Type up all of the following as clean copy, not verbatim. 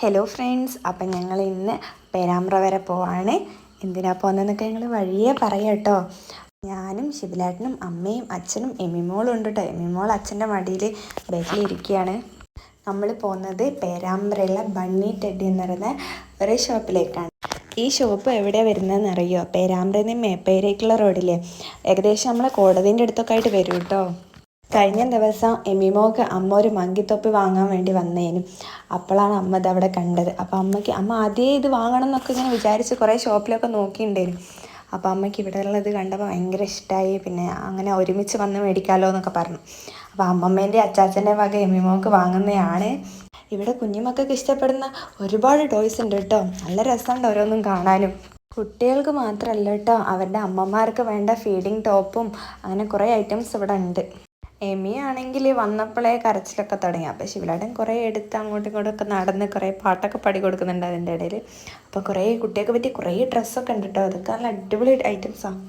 Hello friends, അപ്പം ഞങ്ങൾ ഇന്ന് പേരാമ്പ്ര വരെ പോവാണ്. എന്തിനാ പോകുന്നതെന്നൊക്കെ ഞങ്ങൾ വഴിയേ പറയാം കേട്ടോ. ഞാനും ശിബിലാട്ടനും അമ്മയും അച്ഛനും എമ്മിമോളും ഉണ്ട് കേട്ടോ. എമ്മിമോൾ അച്ഛൻ്റെ മടിയിൽ ബൈക്കിലിരിക്കുകയാണ്. നമ്മൾ പോകുന്നത് പേരാമ്പ്രയുള്ള ബണ്ണി ടെഡി എന്ന് പറയുന്ന ഒരു ഷോപ്പിലേക്കാണ്. ഈ ഷോപ്പ് എവിടെയാണ് വരുന്നതെന്ന് അറിയോ? പേരാമ്പ്രയിൽ നിന്ന് മേപ്പേരേക്കുള്ള റോഡില്ലേ, ഏകദേശം നമ്മളെ കോടതിൻ്റെ അടുത്തൊക്കെ ആയിട്ട് വരും കേട്ടോ. കഴിഞ്ഞ ദിവസം എമിമോക്ക് അമ്മ ഒരു മങ്കിത്തൊപ്പി വാങ്ങാൻ വേണ്ടി വന്നേനും. അപ്പോഴാണ് അമ്മ ഇതവിടെ കണ്ടത്. അപ്പോൾ അമ്മ ആദ്യമേ ഇത് വാങ്ങണം എന്നൊക്കെ ഇങ്ങനെ വിചാരിച്ച് കുറേ ഷോപ്പിലൊക്കെ നോക്കിയിട്ടുണ്ടായിരുന്നു. അപ്പോൾ അമ്മയ്ക്ക് ഇവിടെ ഉള്ളത് കണ്ടപ്പോൾ ഭയങ്കര ഇഷ്ടമായി. പിന്നെ അങ്ങനെ ഒരുമിച്ച് വന്ന് മേടിക്കാമല്ലോ എന്നൊക്കെ പറഞ്ഞു. അപ്പോൾ അമ്മമ്മേൻ്റെ അച്ചാച്ചൻ്റെ വക എമിമോക്ക് വാങ്ങുന്നതാണ്. ഇവിടെ കുഞ്ഞുമക്കൾക്ക് ഇഷ്ടപ്പെടുന്ന ഒരുപാട് ടോയ്സ് ഉണ്ട് കേട്ടോ. നല്ല രസമുണ്ട് ഓരോന്നും കാണാനും. കുട്ടികൾക്ക് മാത്രമല്ല കേട്ടോ, അവരുടെ അമ്മമാർക്ക് വേണ്ട ഫീഡിങ് ടോപ്പും അങ്ങനെ കുറേ ഐറ്റംസ് ഇവിടെ ഉണ്ട്. എമി ആണെങ്കിൽ വന്നപ്പോഴേ കരച്ചിലൊക്കെ തുടങ്ങി. അപ്പോൾ ശിവലാടൻ കുറേ എടുത്ത് അങ്ങോട്ടും ഇങ്ങോട്ടും ഒക്കെ നടന്ന് കുറേ പാട്ടൊക്കെ പാടി കൊടുക്കുന്നുണ്ട് അതിൻ്റെ ഇടയിൽ. അപ്പോൾ കുറേ കുട്ടികൾക്ക് പറ്റി കുറേ ഡ്രസ്സൊക്കെ ഉണ്ട് കേട്ടോ. അതൊക്കെ നല്ല അടിപൊളി ഐറ്റംസാണ്.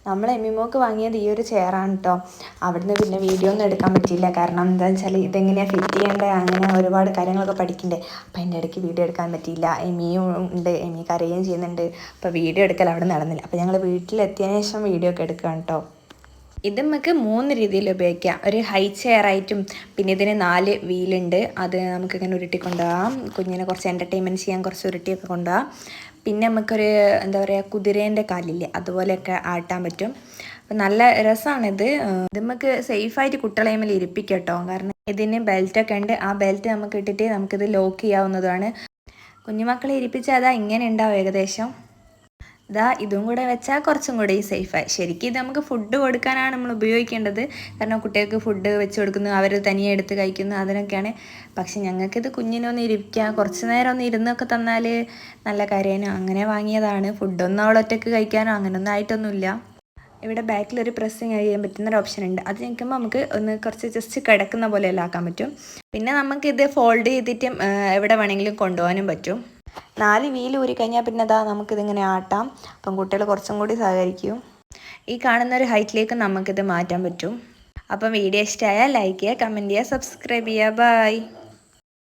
നമ്മൾ എമിമോക്ക് വാങ്ങിയത് ഈ ഒരു ചെയറാണ് കേട്ടോ. അവിടുന്ന് പിന്നെ വീഡിയോ ഒന്നും എടുക്കാൻ പറ്റിയില്ല. കാരണം എന്താണെന്ന് വെച്ചാൽ ഇതെങ്ങനെയാണ് ഫിറ്റ് ചെയ്യേണ്ടത്, അങ്ങനെ ഒരുപാട് കാര്യങ്ങളൊക്കെ പഠിക്കണ്ടേ. അപ്പോൾ അതിൻ്റെ ഇടയ്ക്ക് വീഡിയോ എടുക്കാൻ പറ്റിയില്ല. എമിയും ഉണ്ട്, എമി കരയുകയും ചെയ്യുന്നുണ്ട്. അപ്പോൾ വീഡിയോ എടുക്കൽ അവിടെ നടന്നില്ല. അപ്പോൾ ഞങ്ങൾ വീട്ടിലെത്തിയതിന് ശേഷം വീഡിയോ ഒക്കെ എടുക്കുകയാണ് കേട്ടോ. ഇത് നമുക്ക് 3 രീതിയിൽ ഉപയോഗിക്കാം. ഒരു ഹൈ ചെയറായിട്ടും, പിന്നെ ഇതിന് 4 വീലുണ്ട്. അത് നമുക്കിങ്ങനെ ഉരുട്ടി കൊണ്ടുപോകാം. കുഞ്ഞിനെ കുറച്ച് എൻ്റർടൈൻമെൻറ്റ് ചെയ്യാൻ കുറച്ച് ഉരുട്ടിയൊക്കെ കൊണ്ടുപോകാം. പിന്നെ നമുക്കൊരു എന്താ പറയുക, കുതിരേൻ്റെ കാലില്ലേ, അതുപോലെയൊക്കെ ആട്ടാൻ പറ്റും. അപ്പം നല്ല രസമാണിത്. ഇത് നമുക്ക് സേഫായിട്ട് കുട്ടികളെ മേൽ ഇരിപ്പിക്കാം കേട്ടോ. കാരണം ഇതിന് ബെൽറ്റൊക്കെ ഉണ്ട്. ആ ബെൽറ്റ് നമുക്ക് ഇട്ടിട്ട് നമുക്കിത് ലോക്ക് ചെയ്യാവുന്നതാണ്. കുഞ്ഞുമക്കളെ ഇരിപ്പിച്ചാൽ അതാ ഇങ്ങനെ ഉണ്ടാവും ഏകദേശം. ഇതും കൂടെ വെച്ചാൽ കുറച്ചും കൂടി സേഫായി. ശരിക്കും ഇത് നമുക്ക് ഫുഡ് കൊടുക്കാനാണ് നമ്മൾ ഉപയോഗിക്കേണ്ടത്. കാരണം കുട്ടികൾക്ക് ഫുഡ് വെച്ച് കൊടുക്കുന്നു, അവർ തനിയെ എടുത്ത് കഴിക്കുന്നു, അതിനൊക്കെയാണ്. പക്ഷെ ഞങ്ങൾക്കിത് കുഞ്ഞിനൊന്ന് ഇരിക്കുക, കുറച്ച് നേരം ഒന്ന് ഇരുന്നൊക്കെ തന്നാൽ നല്ല കാര്യമാണ്. അങ്ങനെ വാങ്ങിയതാണ്. ഫുഡൊന്നും അവളൊറ്റയ്ക്ക് കഴിക്കാനോ അങ്ങനെയൊന്നും ആയിട്ടൊന്നുമില്ല. ഇവിടെ ബാക്കിലൊരു പ്രസ്സിങ് ചെയ്യാൻ പറ്റുന്നൊരു ഓപ്ഷൻ ഉണ്ട്. അത് നിൽക്കുമ്പോൾ നമുക്ക് ഒന്ന് കുറച്ച് ജസ്റ്റ് കിടക്കുന്ന പോലെയെല്ലാം ആക്കാൻ പറ്റും. പിന്നെ നമുക്കിത് ഫോൾഡ് ചെയ്തിട്ട് എവിടെ വേണമെങ്കിലും കൊണ്ടുപോകാനും പറ്റും. 4 വീല് ഊരി കഴിഞ്ഞാൽ പിന്നെ നമുക്കിതിങ്ങനെ ആട്ടാം. അപ്പം കുട്ടികൾ കുറച്ചും കൂടി സഹകരിക്കും. ഈ കാണുന്ന ഒരു ഹൈറ്റിലേക്ക് നമുക്കിത് മാറ്റാൻ പറ്റും. അപ്പം വീഡിയോ ഇഷ്ടമായാൽ ലൈക്ക് ചെയ്യുക, കമൻറ്റ് ചെയ്യുക, സബ്സ്ക്രൈബ് ചെയ്യുക. ബൈ.